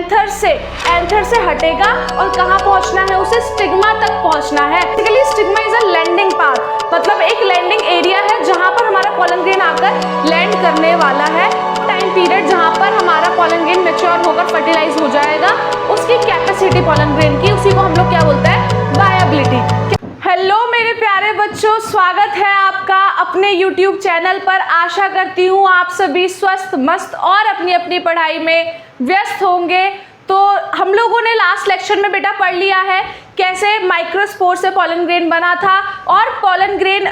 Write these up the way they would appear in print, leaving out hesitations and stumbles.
Anther से हटेगा और कहाँ पहुंचना है उसे, स्टिग्मा तक पहुंचना है। Basically stigma is a landing path, मतलब एक लैंडिंग एरिया है जहां पर हमारा पॉलन ग्रेन आकर लैंड करने वाला है। टाइम पीरियड जहां पर हमारा पॉलन ग्रेन मैच्योर होकर फर्टिलाइज हो जाएगा, उसकी कैपेसिटी पॉलन ग्रेन की, उसी को हम लोग क्या बोलते हैं, वायबिलिटी। हेलो मेरे प्यारे बच्चों, स्वागत है आपका अपने YouTube चैनल पर। आशा करती हूँ आप सभी स्वस्थ मस्त और अपनी अपनी पढ़ाई में व्यस्त होंगे। तो हम लोगों ने लास्ट लेक्चर में बेटा पढ़ लिया है कैसे माइक्रोस्पोर से पॉलन ग्रेन बना था और पॉलन ग्रेन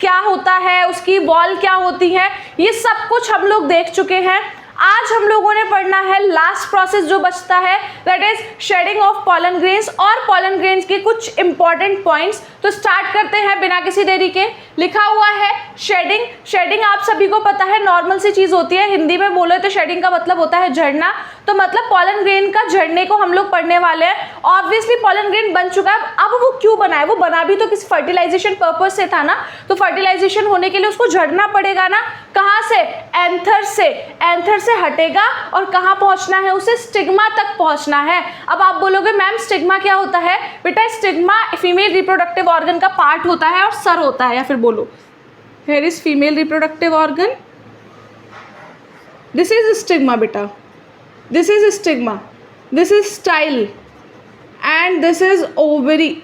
क्या होता है, उसकी वॉल क्या होती है, ये सब कुछ हम लोग देख चुके हैं। आज हम लोगों ने पढ़ना है लास्ट प्रोसेस जो बचता है, that is shedding of pollen grains और पॉलन ग्रेन्स के कुछ इंपॉर्टेंट पॉइंट्स। तो स्टार्ट करते हैं बिना किसी देरी के। लिखा हुआ है शेडिंग। शेडिंग आप सभी को पता है नॉर्मल सी चीज होती है, हिंदी में बोले तो शेडिंग का मतलब होता है झड़ना। तो मतलब पॉलन ग्रेन का झड़ने को हम लोग पढ़ने वाले हैं। ऑब्वियसली पॉलन ग्रेन बन चुका है, अब वो क्यों बना है, वो बना भी तो किसी फर्टिलाइजेशन पर्पज से था ना, तो फर्टिलाइजेशन होने के लिए उसको झड़ना पड़ेगा ना। कहाँ से, एंथर से हटेगा और कहाँ पहुंचना है उसे, स्टिग्मा तक पहुंचना है। अब आप बोलोगे मैम स्टिग्मा क्या होता है, बेटा स्टिग्मा फीमेल रिप्रोडक्टिव ऑर्गन का पार्ट होता है और सर होता है, या फिर बोलो here is female reproductive organ, this is stigma बेटा, this is stigma, this is style and this is ovary.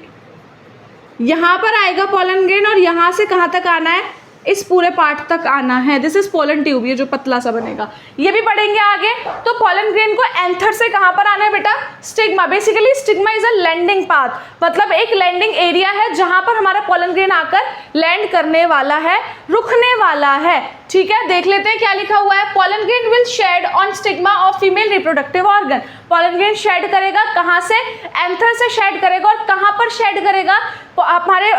यहाँ पर आएगा पॉलन ग्रेन और यहाँ से कहाँ तक आना है, इस पूरे पार्ट तक आना है। दिस इज पोलन ट्यूब, ये जो पतला सा बनेगा, ये भी पढ़ेंगे आगे। तो पॉलन ग्रेन को एंथर से कहाँ पर आना है बेटा, stigma. Basically stigma is a landing path, मतलब एक लैंडिंग एरिया है जहां पर हमारा पॉलन ग्रेन आकर लैंड करने वाला है, रुकने वाला है। ठीक है, देख लेते हैं क्या लिखा हुआ है। Pollen grain will shed on stigma of female reproductive organ. Pollen grain shed करेगा कहाँ से, एंथर से शेड करेगा और कहाँ पर शेड करेगा, हमारे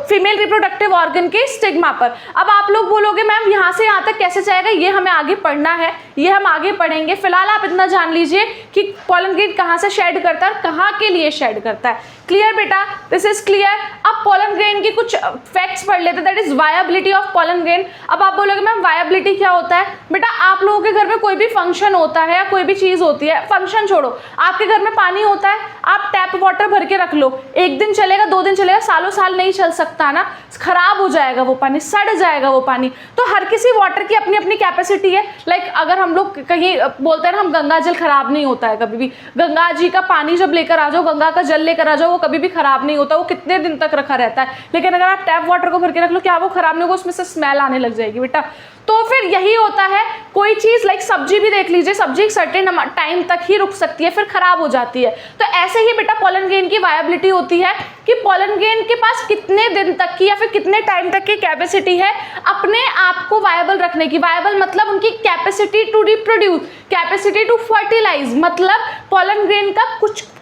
फीमेल रिप्रोडक्टिव ऑर्गन के स्टिग्मा पर। अब आप लोग बोलोगे मैम यहाँ से यहाँ तक कैसे जाएगा, ये हमें आगे पढ़ना है, ये हम आगे पढ़ेंगे। फिलहाल आप इतना जान लीजिए कि पॉलन ग्रेन कहाँ से शेड करता है और कहाँ के लिए शेड करता है। क्लियर बेटा, दिस इज क्लियर। अब पॉलन ग्रेन की कुछ फैक्ट्स पढ़ लेते हैं, that is viability of pollen grain. अब आप बोलोगे मैम वायबिलिटी क्या होता है, बेटा आप लोगों के घर में कोई भी फंक्शन होता है या कोई भी चीज होती है, फंक्शन छोड़ो, आपके घर में पानी होता है, आप टैप वाटर भर के रख लो, एक दिन चलेगा, 2 दिन चलेगा, सालों साल नहीं चल सकता ना, खराब हो जाएगा वो पानी, सड़ जाएगा वो पानी। तो हर किसी वाटर की अपनी अपनी कैपेसिटी है। लाइक अगर हम लोग कहीं बोलते हैं ना, हम गंगा जल खराब नहीं होता है कभी भी, गंगा जी का पानी जब लेकर आ जाओ, गंगा का जल लेकर आ जाओ, वो कभी भी खराब नहीं होता, वो कितने दिन तक रखा रहता है। लेकिन अगर आप टैप वाटर को भर के रख लो, क्या वो खराब नहीं होगा, उसमें से स्मेल आने लग जाएगी बेटा। तो फिर यही होता है, कोई चीज लाइक सब्जी भी देख लीजिए, सब्जी एक सर्टेन टाइम तक ही रुक सकती है, फिर खराब हो जाती है। तो ऐसे ही बेटा पॉलन ग्रेन की वायबिलिटी होती है कि पॉलन ग्रेन के पास कितने दिन तक की या फिर कितने टाइम तक की कैपेसिटी है अपने आप को वायबल रखने की। वायबल मतलब उनकी capacity to reproduce, capacity to fertilize, मतलब पॉलन ग्रेन का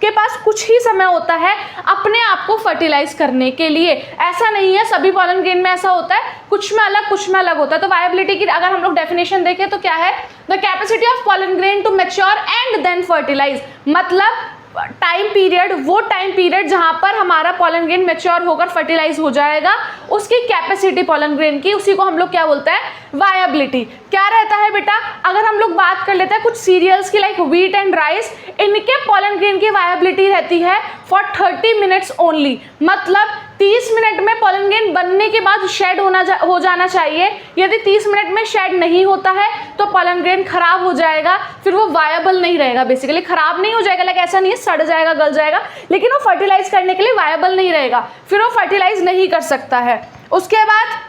के पास कुछ ही समय होता है अपने आप को फर्टिलाइज करने के लिए। ऐसा नहीं है सभी पॉलन ग्रेन में ऐसा होता है, कुछ में अलग कुछ में अलग होता है। तो वायबिलिटी की अगर हम लोग डेफिनेशन देखें तो क्या है, the capacity of pollen grain to mature and then fertilize, मतलब टाइम पीरियड, वो टाइम पीरियड जहां पर हमारा पॉलन ग्रेन मैच्योर होकर फर्टिलाइज हो जाएगा, उसकी कैपेसिटी पॉलन ग्रेन की, उसी को हम लोग क्या बोलते हैं, वायबिलिटी। क्या रहता है बेटा, अगर हम लोग बात कर लेते हैं कुछ सीरियल्स की लाइक व्हीट एंड राइस, इनके पॉलन ग्रेन की वायबिलिटी रहती है फॉर 30 मिनट्स ओनली, मतलब 30 मिनट में पॉलन ग्रेन बनने के बाद शेड हो जाना चाहिए। यदि 30 मिनट में शेड नहीं होता है तो पॉलन ग्रेन खराब हो जाएगा, फिर वो वायबल नहीं रहेगा। बेसिकली खराब नहीं हो जाएगा, लाइक ऐसा नहीं है सड़ जाएगा गल जाएगा, लेकिन वो फर्टिलाइज करने के लिए वायबल नहीं रहेगा, फिर वो फर्टिलाइज नहीं कर सकता है। उसके बाद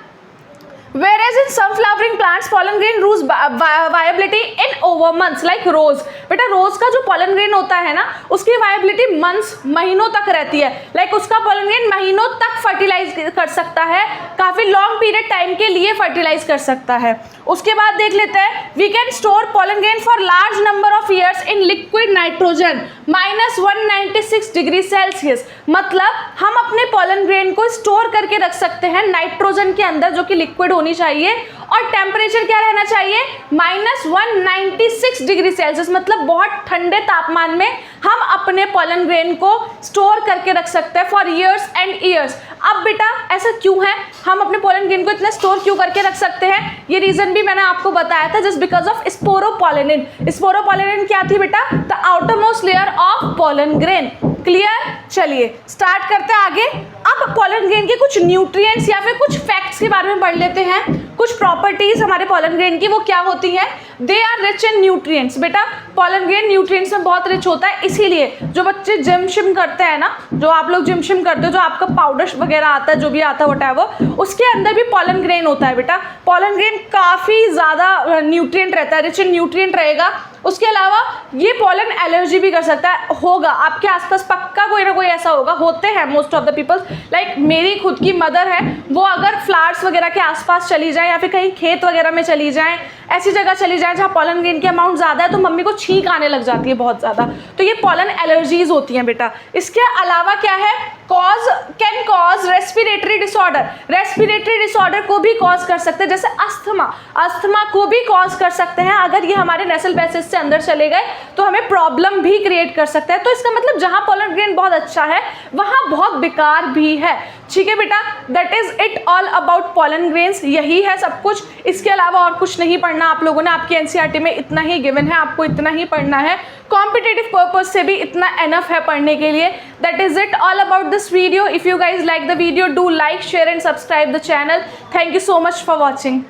whereas in some flowering plants pollen grain lose viability in over months like rose। बेटा रोज का जो pollen grain होता है ना, उसकी viability months, महीनों तक रहती है। लाइक उसका pollen grain महीनों तक फर्टिलाइज कर सकता है, काफी लॉन्ग पीरियड टाइम के लिए फर्टिलाइज कर सकता है। उसके बाद देख लेते हैं, we can store pollen grain for large number of years in liquid nitrogen -196 degree Celsius, मतलब हम अपने pollen grain को स्टोर करके रख सकते हैं नाइट्रोजन के अंदर, जो कि लिक्विड होनी चाहिए, और टेम्परेचर क्या रहना चाहिए, -196 डिग्री सेल्सियस, मतलब बहुत ठंडे तापमान में हम अपने पोलन ग्रेन को स्टोर करके रख सकते हैं फॉर ईयर्स एंड ईयर्स। अब बेटा ऐसा क्यों है, हम अपने पोलन ग्रेन को इतना स्टोर क्यों करके रख सकते हैं, ये रीजन भी मैंने आपको बताया था, just because of sporopollenin. Sporopollenin क्या थी बेटा, the outer most layer of pollen grain. Clear, चलिए स्टार्ट करते हैं आगे। अब पोलन ग्रेन के कुछ न्यूट्रिएंट्स या फिर कुछ फैक्ट्स के बारे में पढ़ लेते हैं। कुछ प्रॉपर्टीज हमारे पोलन ग्रेन की वो क्या होती हैं, they are rich in nutrients. बेटा पोलन ग्रेन न्यूट्रिएंट्स में बहुत रिच होता है, इसीलिए जो बच्चे जिम शिम करते हैं ना, जो आप लोग जिम शिम करते हो, जो आपका पाउडर वगैरह आता है, जो भी आता है व्हाटएवर, उसके अंदर भी पोलन ग्रेन होता है। बेटा पोलन ग्रेन काफ़ी ज़्यादा न्यूट्रिएंट रहता है, रिच इन न्यूट्रिएंट रहेगा। उसके अलावा ये पोलन एलर्जी भी कर सकता है, होगा आपके आसपास पक्का कोई ना कोई ऐसा होगा, होते हैं most of the peoples. Like मेरी खुद की मदर है, वो अगर फ्लावर्स वगैरह के आसपास चली जाए या फिर कहीं खेत वगैरह में चली जाए, ऐसी जगह चली जाए जहाँ पोलन ग्रेन की अमाउंट ज़्यादा है, तो मम्मी को छींक आने लग जाती है बहुत ज़्यादा। तो ये पोलन एलर्जीज होती हैं बेटा। इसके अलावा क्या है, can cause respiratory disorder. Respiratory disorder को भी कॉज कर सकते हैं, जैसे अस्थमा को भी कॉज कर सकते हैं। अगर ये हमारे नेसल पैसेज से अंदर चले गए तो हमें प्रॉब्लम भी क्रिएट कर सकता है। तो इसका मतलब जहां पोलन ग्रेन बहुत अच्छा है वहां बहुत बेकार भी है। ठीक है बेटा, that is it all about pollen grains. यही है सब कुछ, इसके अलावा और कुछ नहीं पढ़ना आप लोगों ने। आपकी एनसीईआरटी में इतना ही गिवन है, आपको इतना ही पढ़ना है। कॉम्पिटेटिव पर्पज से भी इतना एनफ है पढ़ने के लिए। That is it all about this video. If you guys like the video, do like, share and subscribe the channel. Thank you so much for watching.